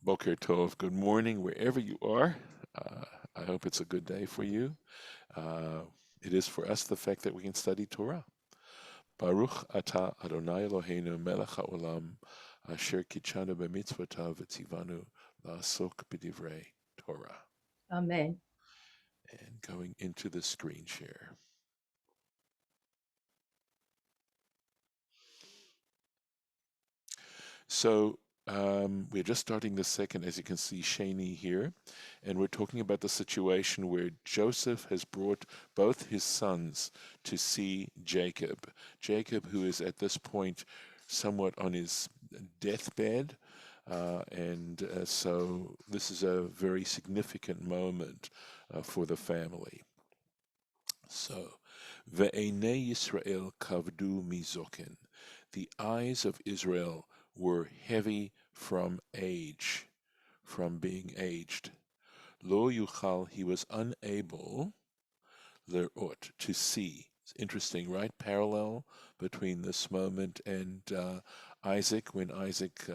Boker Tov, good morning wherever you are. Uh, I hope it's a good day for you. Uh, it is for us the fact that we can study Torah. Baruch atah Adonai Eloheinu melech haolam asher kitshanu b'mitzvotav v'tzivanu la'asok b'divrei Torah. Amen. And going into the screen share. So we're just starting the second, as you can see, Shani here, and we're talking about the situation where Joseph has brought both his sons to see Jacob. Jacob, who is at this point somewhat on his deathbed, so this is a very significant moment for the family. So, Ve'enei Yisrael kavdu mizoken. The eyes of Israel were heavy from age, from being aged. Lo yuchal, he was unable, lerot, to see. It's interesting, right? Parallel between this moment and Isaac, when Isaac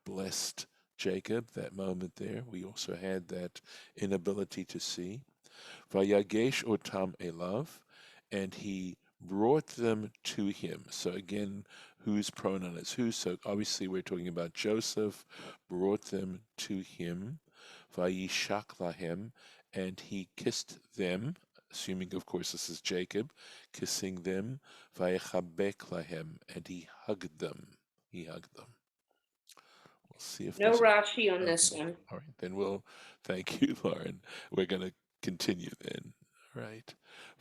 blessed Jacob, that moment there. We also had that inability to see. Vayagesh otam elav, and he brought them to him. So again, whose pronoun is who? So obviously we're talking about Joseph, brought them to him. Vayishak lahem, and he kissed them, assuming of course this is Jacob, kissing them. Vayechabek lahem, and he hugged them. He hugged them. We'll see if No there's a Rashi on this okay. one. All right, then we'll thank you, Lauren. We're going to continue then. Right.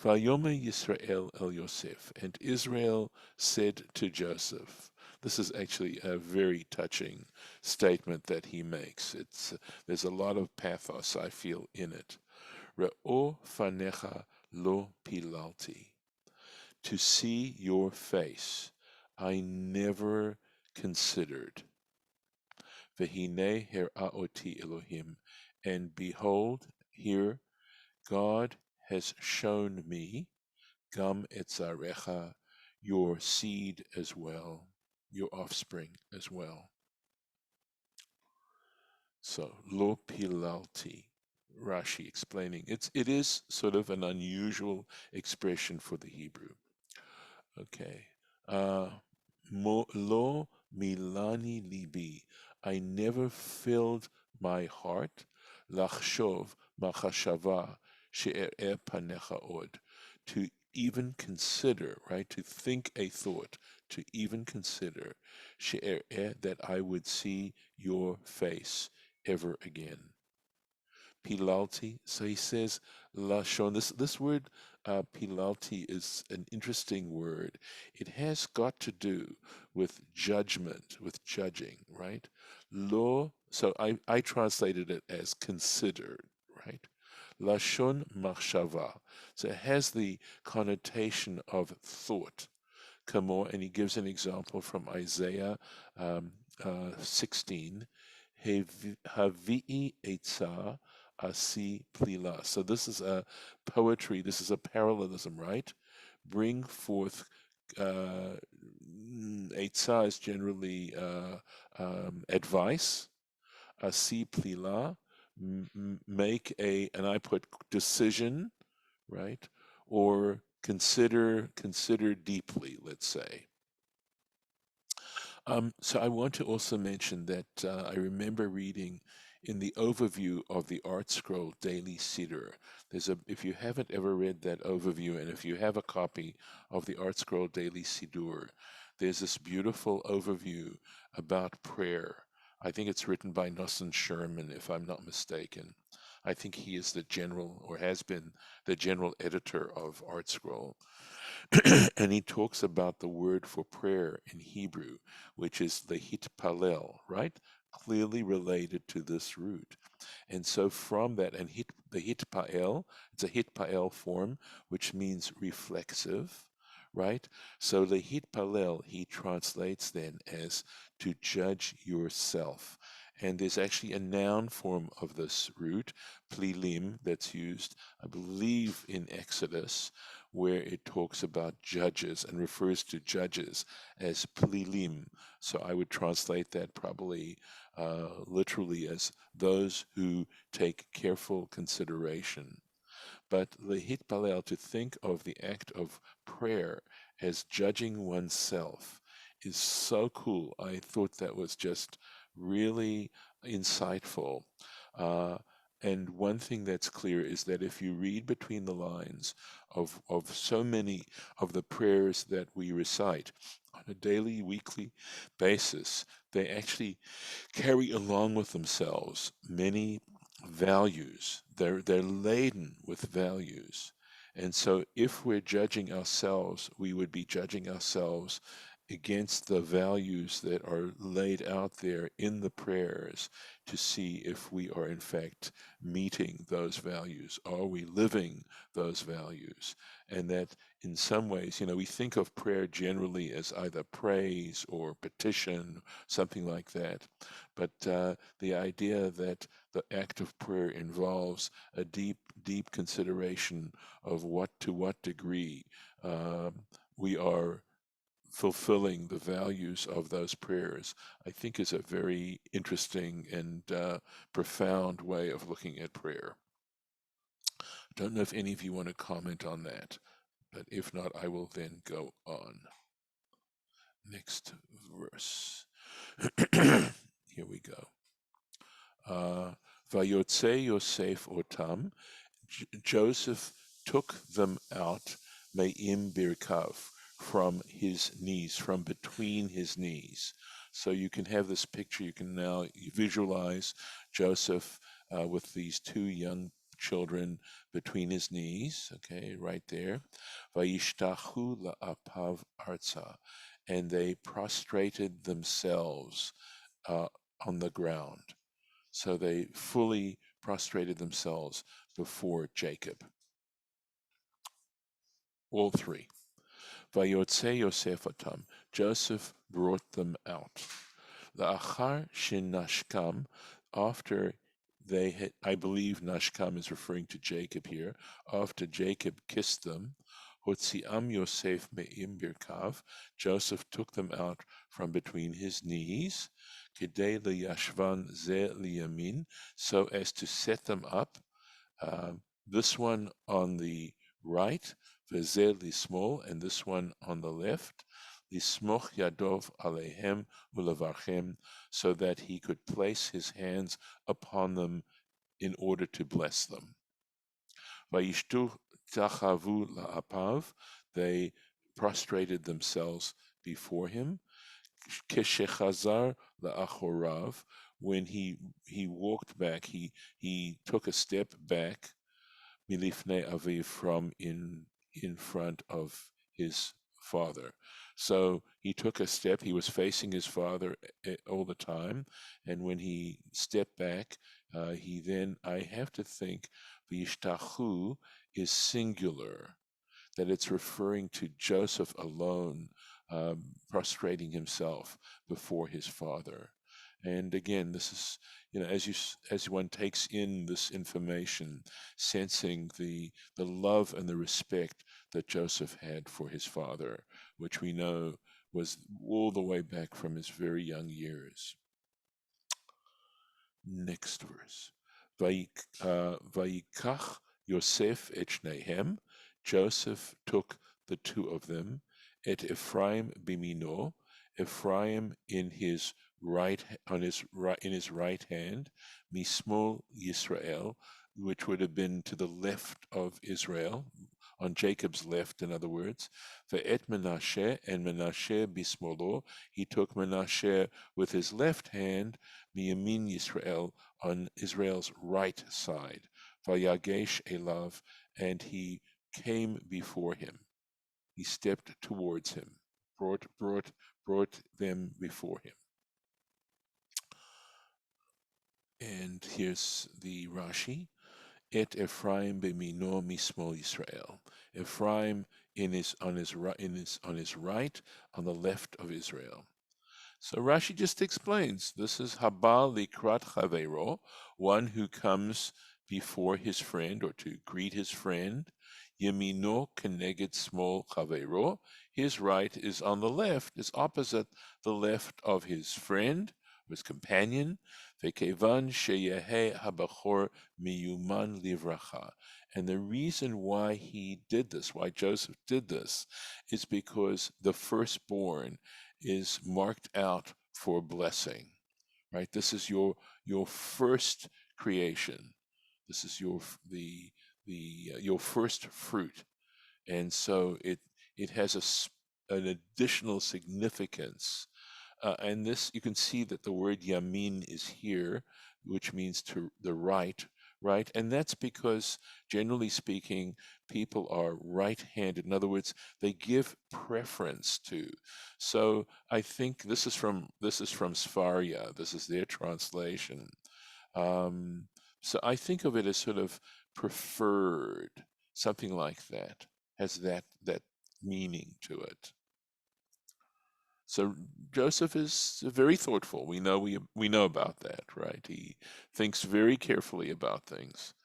Vayomer Yisrael el Yosef, and Israel said to Joseph. This is actually a very touching statement that he makes. There's a lot of pathos I feel in it. Re'o fanecha lo pilalti. To see your face, I never considered. Vehine hera'oti Elohim, and behold, here God has shown me, gam etzarecha, your seed as well, your offspring as well. So, lo pilalti, Rashi explaining. It is sort of an unusual expression for the Hebrew. Okay. Lo milani libi. I never filled my heart. Lachshov machashava she'ereh panecha od. To even consider, right? To think a thought, to even consider she'ereh, that I would see your face ever again. Pilalti. So he says lashon. This word pilalti is an interesting word. It has got to do with judgment, with judging, right? Lo. So I translated it as considered, right? Lashon machshava. So it has the connotation of thought. Kamo, and he gives an example from Isaiah 16. Havi'i etza asi plila. So this is a poetry. This is a parallelism, right? Bring forth. Etza is generally advice. Asi plila. Make a, and I put decision, right? Or consider deeply, let's say. So I want to also mention that I remember reading in the overview of the Art Scroll Daily Siddur. If you haven't ever read that overview, and if you have a copy of the Art Scroll Daily Siddur, there's this beautiful overview about prayer. I think it's written by Nosson Sherman, if I'm not mistaken. I think he is the general, or has been the general editor of Art Scroll. And he talks about the word for prayer in Hebrew, which is the hitpalel, right? Clearly related to this root. And so from that, and the hitpael, it's a hitpael form, which means reflexive, right? So the hitpalel, he translates then as to judge yourself. And there's actually a noun form of this root, plilim, that's used, I believe, in Exodus, where it talks about judges and refers to judges as plilim. So I would translate that probably literally as those who take careful consideration. But lehitpalel, to think of the act of prayer as judging oneself, is so cool. I thought that was just really insightful. Uh, and one thing that's clear is that if you read between the lines of so many of the prayers that we recite on a daily, weekly basis, they actually carry along with themselves many values. They're laden with values. And so if we're judging ourselves, we would be judging ourselves against the values that are laid out there in the prayers to see if we are in fact meeting those values. Are we living those values? And that in some ways, we think of prayer generally as either praise or petition, something like that. But the idea that the act of prayer involves a deep, deep consideration of to what degree we are fulfilling the values of those prayers, I think is a very interesting and profound way of looking at prayer. I don't know if any of you want to comment on that, but if not, I will then go on. Next verse. Here we go. Vayotze Yosef otam, Joseph took them out, me'im birkav, from his knees, from between his knees. So you can have this picture, you can now visualize Joseph with these two young children between his knees, okay, right there. Vayishtachu la'apav arza, and they prostrated themselves on the ground. So they fully prostrated themselves before Jacob. All three. Vayotze Yosef otam. Joseph brought them out. La'achar shenashkam, after they had, I believe Nashkam is referring to Jacob here, after Jacob kissed them, Hotziam Yosef me'im birkav, Joseph took them out from between his knees, Kedei liyashvan ze liyamin, so as to set them up, this one on the right, veze lismol, and this one on the left, lismoch yadov alehem ulevarchem, so that he could place his hands upon them in order to bless them. Vayishtu tachavu la'apav, they prostrated themselves before him. Keshechazar la'achorav, when he walked back, he took a step back, milifnei aviv, from in front of his father. So he took a step, he was facing his father all the time, and when he stepped back, he then, I have to think, v'yishtachu is singular, that it's referring to Joseph alone, prostrating himself before his father. And again, this is, as one takes in this information, sensing the love and the respect that Joseph had for his father, which we know was all the way back from his very young years. Next verse. Vayikach Yosef et shnehem, Joseph took the two of them, et Ephraim bimino, Ephraim in his right hand, mismol Yisrael, which would have been to the left of Israel, on Jacob's left, in other words. Ve'et Menashe, and Menashe bismolo, he took Menashe with his left hand, miyamin Yisrael, on Israel's right side. Vayagesh elav, and he came before him. He stepped towards him, brought them before him. And here's the Rashi. Et Ephraim b'mino mismol Yisrael. Ephraim on his right, on the left of Israel. So Rashi just explains, this is Habal likrat chavero, one who comes before his friend or to greet his friend. Yemino keneged smol chavero. His right is on the left, is opposite the left of his friend, his companion. Vekevan sheyehe habachor miyuman livracha. And the reason why he did this, why Joseph did this, is because the firstborn is marked out for blessing, right? This is your first creation. This is your first fruit, and so it has an additional significance. And this, you can see that the word yamin is here, which means to the right, right? And that's because, generally speaking, people are right-handed. In other words, they give preference to. So I think this is from Svaria. This is their translation. Um, so I think of it as sort of preferred, something like that, has that meaning to it. So Joseph is very thoughtful. We know about that, right? He thinks very carefully about things.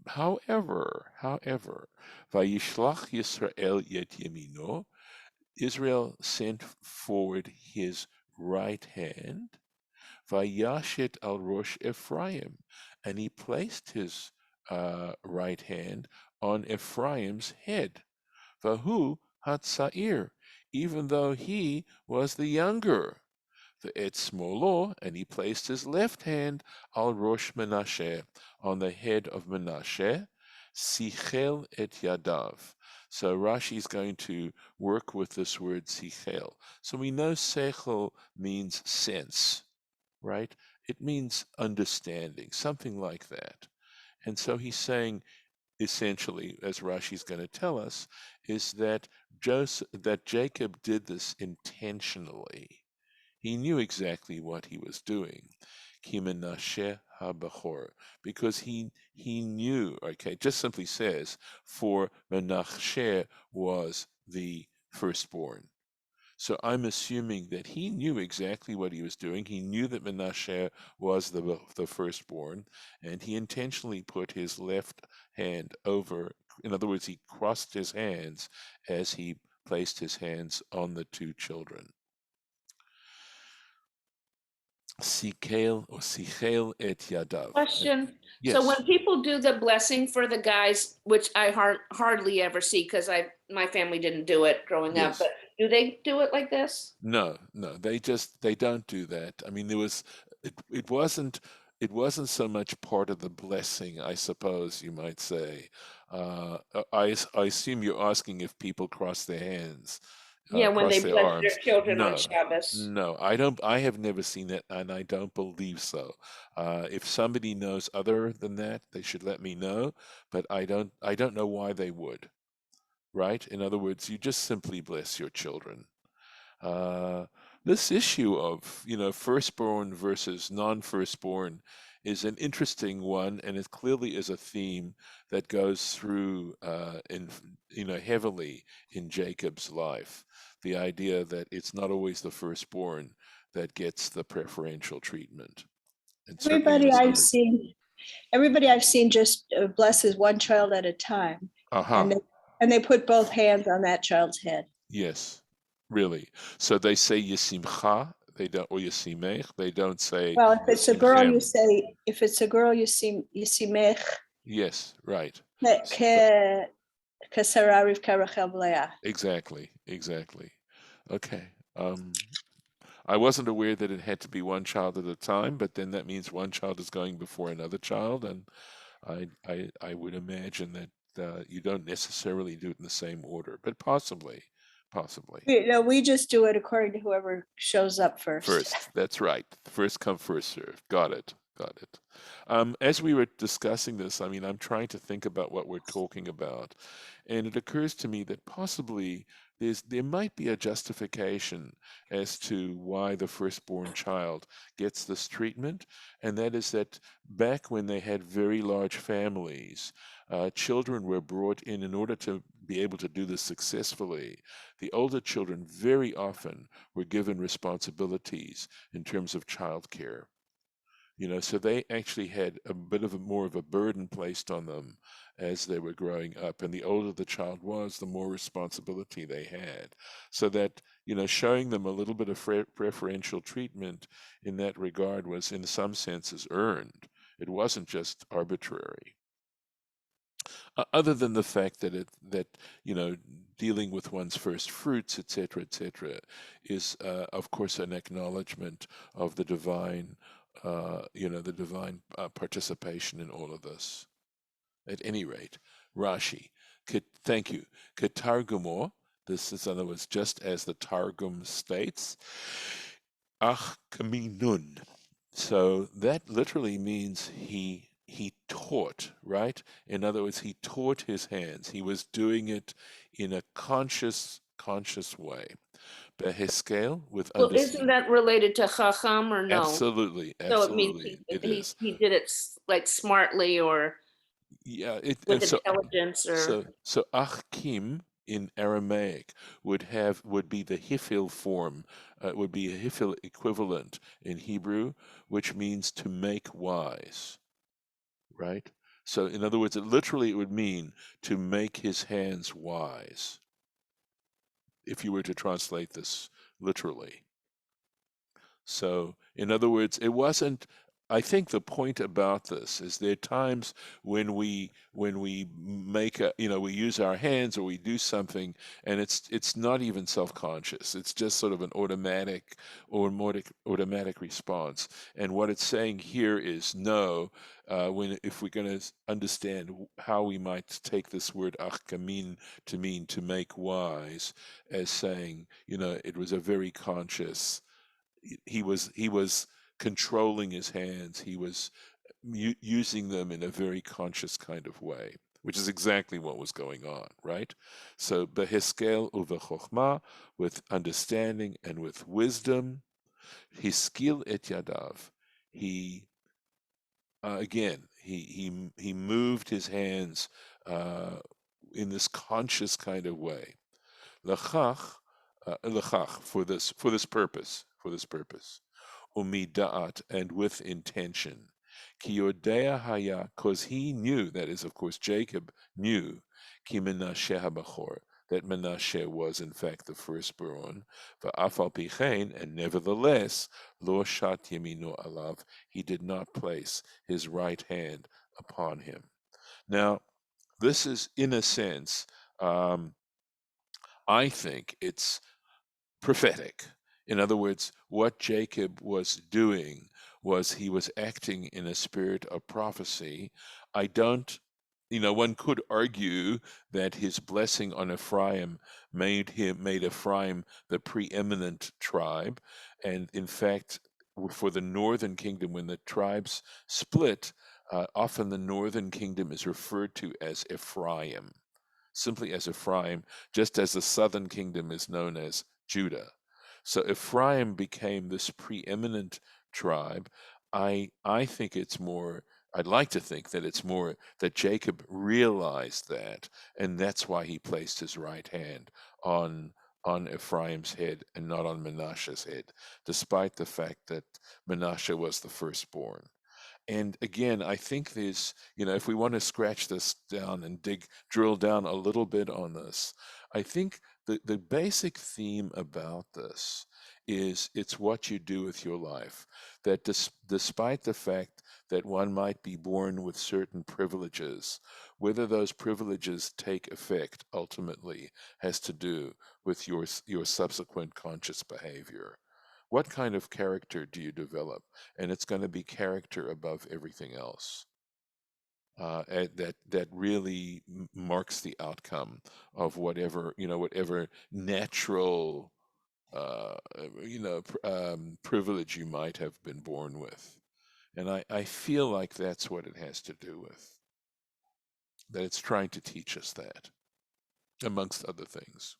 However, Vayishlach Yisrael yet yemino, Israel sent forward his right hand, Vayashet al Rosh Ephraim, and he placed his right hand on Ephraim's head. Vahu Hatzair, even though he was the younger. Ve'et smolo, and he placed his left hand al Rosh Menashe, on the head of Menashe, sichel et yadav. So Rashi is going to work with this word sichel. So we know sechel means sense, right? It means understanding, something like that. And so he's saying, essentially, as Rashi's going to tell us, is that Jacob did this intentionally. He knew exactly what he was doing. Ki menashe habachor, because he knew. Okay, it just simply says, for Menashe was the firstborn. So I'm assuming that he knew exactly what he was doing. He knew that Menashe was the firstborn, and he intentionally put his left hand over. In other words, he crossed his hands as he placed his hands on the two children. Sikel or sichel et yadav. Question. So Yes, when people do the blessing for the guys, which I hardly ever see because my family didn't do it growing up, yes. but do they do it like this? No, they don't do that. I mean, it wasn't so much part of the blessing, I suppose you might say. I assume you're asking if people cross their hands, Yeah, when cross they their bless arms. their children on No, Shabbos. no, I have never seen it, and I don't believe so. If somebody knows other than that, they should let me know, but I don't know why they would, right? In other words, you just simply bless your children. Uh, this issue of, firstborn versus non-firstborn is an interesting one, and it clearly is a theme that goes through heavily in Jacob's life. The idea that it's not always the firstborn that gets the preferential treatment, and certainly in Everybody this I've case. seen, everybody I've seen just blesses one child at a time, Aha, and they put both hands on that child's head. yes, really. So they say Yisimcha, they don't, or Yisimech, they don't say Well, if it's a girl, you Yisimchem. say, if it's a girl, you see mech Yes, right. kesara Rivka Rachel Leah. Exactly, exactly. Okay. I wasn't aware that it had to be one child at a time, but then that means one child is going before another child, and I would imagine that you don't necessarily do it in the same order, but possibly, possibly. We just do it according to whoever shows up first. First, that's right. First come, first served. Got it. Got it. As we were discussing this, I mean, I'm trying to think about what we're talking about, and it occurs to me that possibly there might be a justification as to why the firstborn child gets this treatment, and that is that back when they had very large families, children were brought in order to be able to do this successfully. The older children very often were given responsibilities in terms of childcare. So they actually had a bit of more of a burden placed on them as they were growing up. And the older the child was, the more responsibility they had. So that, showing them a little bit of preferential treatment in that regard was, in some senses, earned. It wasn't just arbitrary. Other than the fact that dealing with one's first fruits, etc., is of course an acknowledgement of the divine, participation in all of this. At any rate, Rashi, thank you. Ketargumo. This is, in other words, just as the Targum states, ach kaminun. So that literally means he taught, right? In other words, he taught his hands. He was doing it in a conscious way. Beheskel, with Well, isn't understanding. that related to Chacham or no? Absolutely, So it means absolutely, it is. he did it like smartly or Yeah, with intelligence or. so achkim in Aramaic would be the hifil form, would be a hifil equivalent in Hebrew, which means to make wise, right? So in other words, it would mean to make his hands wise, if you were to translate this literally. So, in other words, it wasn't. I think the point about this is there are times when we make we use our hands or we do something and it's not even self-conscious. It's just sort of an automatic response. And what it's saying here is no. If we're going to understand how we might take this word achkamin to mean to make wise, as saying it was a very conscious. He was controlling his hands. He was using them in a very conscious kind of way, which is exactly what was going on, right? So beheskel uvechochma, with understanding and with wisdom, hiskil et yadav. He again he moved his hands in this conscious kind of way. Lachach, for this purpose, umida'at, and with intention. Ki yodea haya, because he knew, that is, of course, Jacob knew, ki Menashe habachor, that Menashe was in fact the firstborn, va'afal pichein, and nevertheless, lo shat yemino alav, he did not place his right hand upon him. Now, this is, in a sense, I think it's prophetic. In other words, what Jacob was doing was he was acting in a spirit of prophecy. I don't, one could argue that his blessing on Ephraim made Ephraim the preeminent tribe. And in fact, for the northern kingdom, when the tribes split, often the northern kingdom is referred to as Ephraim, simply as Ephraim, just as the southern kingdom is known as Judah. So Ephraim became this preeminent tribe. I think it's more, I'd like to think that it's more that Jacob realized that, and that's why he placed his right hand on Ephraim's head and not on Menashe's head, despite the fact that Menashe was the firstborn. And again, I think there's, if we want to scratch this down and drill down a little bit on this, I think the basic theme about this is it's what you do with your life. That despite the fact that one might be born with certain privileges, whether those privileges take effect ultimately has to do with your subsequent conscious behavior. What kind of character do you develop? And it's going to be character above everything else. That really marks the outcome of whatever natural privilege you might have been born with. And I feel like that's what it has to do with. That it's trying to teach us that, amongst other things.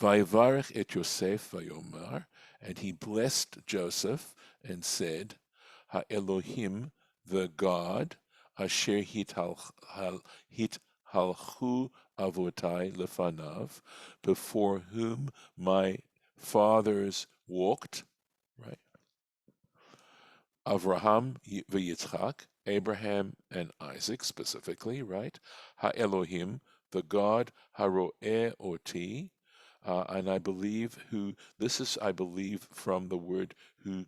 Vayivarech et Yosef vayomar, and he blessed Joseph and said, Ha-Elohim, the God, asher hithalchu avotai lefanav, before whom my fathers walked, right? Avraham vaYitzchak, Abraham and Isaac specifically, right? Ha-Elohim, the God, Haro'eh Oti, and I believe I believe from the word who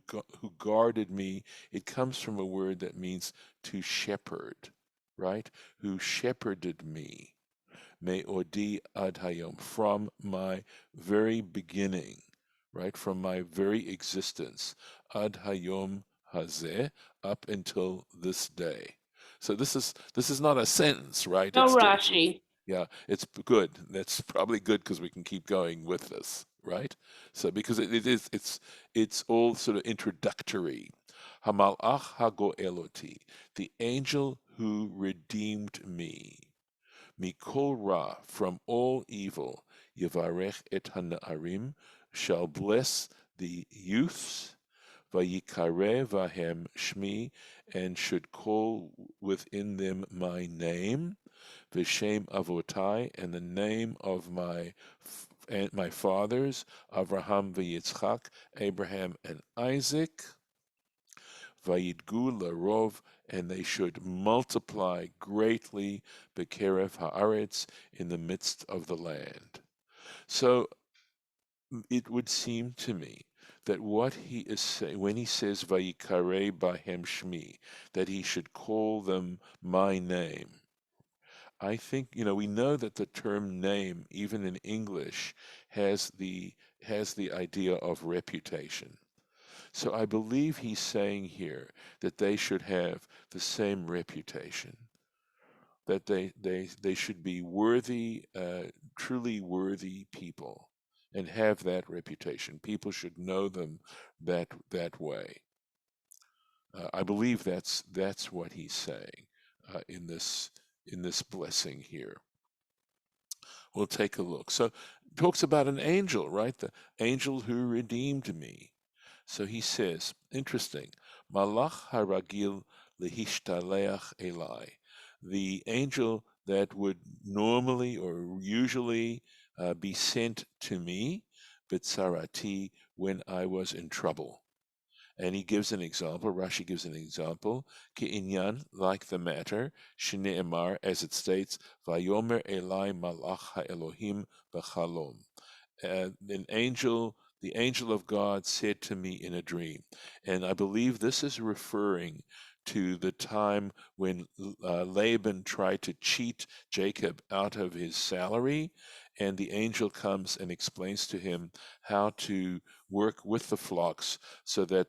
guarded me. It comes from a word that means to shepherd, right? Who shepherded me. Me odi ad hayom, from my very beginning, right? From my very existence, ad hayom hazeh, up until this day. So this is not a sentence, right? No It's Rashi. yeah, it's good. That's probably good because we can keep going with this, right? So because it's all sort of introductory. Hamalach hago eloti, the angel who redeemed me. Mikol Ra, from all evil, Yevarech et Hana'arim, shall bless the youths, Vayikare Vahem Shmi, and should call within them my name, Vishem Avotai, and the name of my fathers, Avraham v'Yitzchak, Abraham and Isaac, Vayidgu larov, and they should multiply greatly, bekerev haaretz, in the midst of the land. So it would seem to me that what he is saying when he says Vayikare bahem shmi, that he should call them my name. I think we know that the term name, even in English, has the idea of reputation. So I believe he's saying here that they should have the same reputation, that they should be worthy, truly worthy people, and have that reputation. People should know them that way. I believe that's what he's saying in this blessing here. We'll take a look. So it talks about an angel, right? The angel who redeemed me. So he says, interesting, Malach haragil lehishtaleach elai, the angel that would normally or usually be sent to me, bitsarati, when I was in trouble. And he gives an example, Rashi gives an example, Ki'inyan, like the matter, Shne'emar, as it states, Vayomer Elai Malach HaElohim B'chalom. The angel of God said to me in a dream. And I believe this is referring to the time when Laban tried to cheat Jacob out of his salary, and the angel comes and explains to him how to work with the flocks so that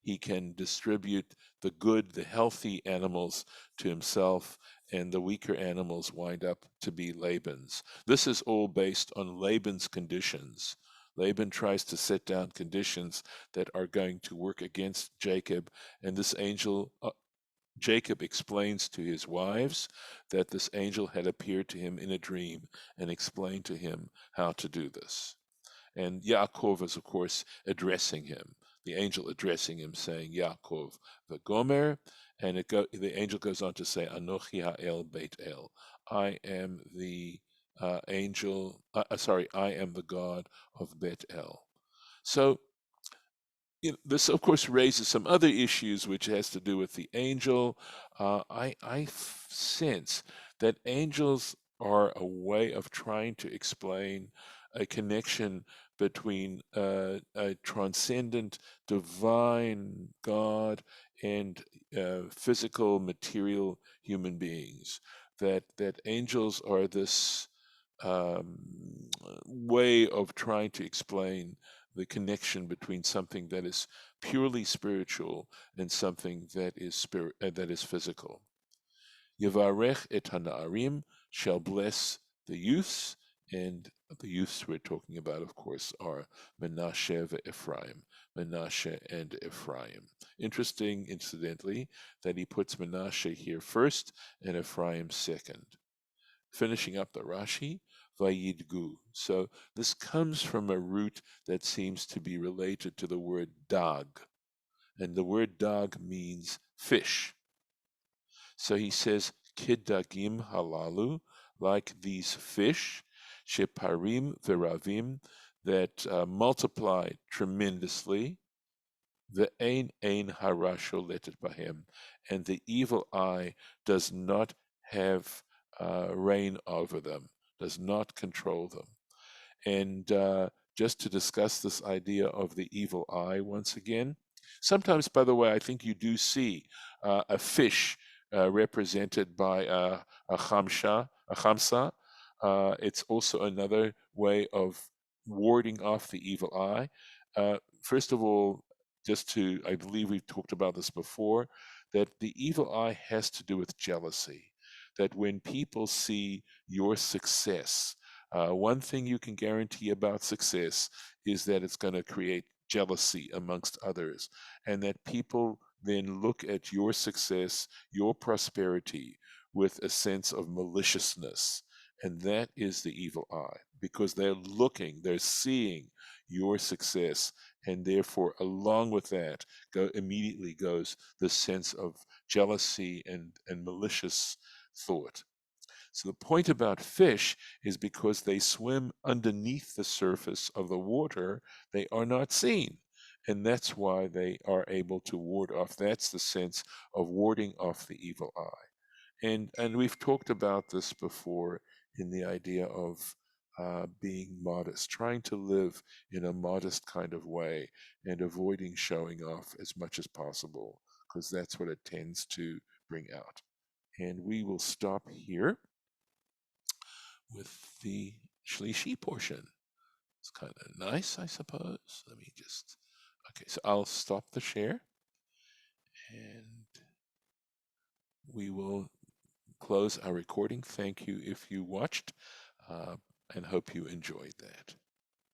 he can distribute the good, the healthy animals to himself, and the weaker animals wind up to be Laban's. This is all based on Laban's conditions. Laban tries to set down conditions that are going to work against Jacob, and this angel, Jacob explains to his wives that this angel had appeared to him in a dream and explained to him how to do this. And Yaakov is, of course, addressing him, the angel addressing him, saying, Yaakov, v'gomer, and the angel goes on to say, Anochi ha'el beit el, I am the I am the God of Bet El. So this, of course, raises some other issues, which has to do with the angel. I sense that angels are a way of trying to explain a connection between a transcendent, divine God and physical, material human beings. That angels are this um, way of trying to explain the connection between something that is purely spiritual and something that is physical. Yevarech et hana'arim, shall bless the youths, and the youths we're talking about, of course, are Menashe and Ephraim. Menashe and Ephraim. Interesting, incidentally, that he puts Menashe here first and Ephraim second. Finishing up the Rashi, Vayidgu. So this comes from a root that seems to be related to the word dag. And the word dag means fish. So he says, Kidagim halalu, like these fish, sheparim veravim, that multiply tremendously, Ve'ein hara sholetet bahem, and the evil eye does not have reign over them, does not control them. And just to discuss this idea of the evil eye once again, sometimes, by the way, I think you do see a fish represented by a chamsa. It's also another way of warding off the evil eye. First of all, I believe we've talked about this before, that the evil eye has to do with jealousy. That when people see your success, one thing you can guarantee about success is that it's going to create jealousy amongst others, and that people then look at your success, your prosperity, with a sense of maliciousness. And that is the evil eye, because they're seeing your success, and therefore, along with that, immediately goes the sense of jealousy and malicious thought. So the point about fish is because they swim underneath the surface of the water, they are not seen. And that's why they are able to ward off. That's the sense of warding off the evil eye. And we've talked about this before in the idea of being modest, trying to live in a modest kind of way and avoiding showing off as much as possible, because that's what it tends to bring out. And we will stop here with the Shlishi portion. It's kind of nice, I suppose. Okay, so I'll stop the share and we will close our recording. Thank you if you watched and hope you enjoyed that.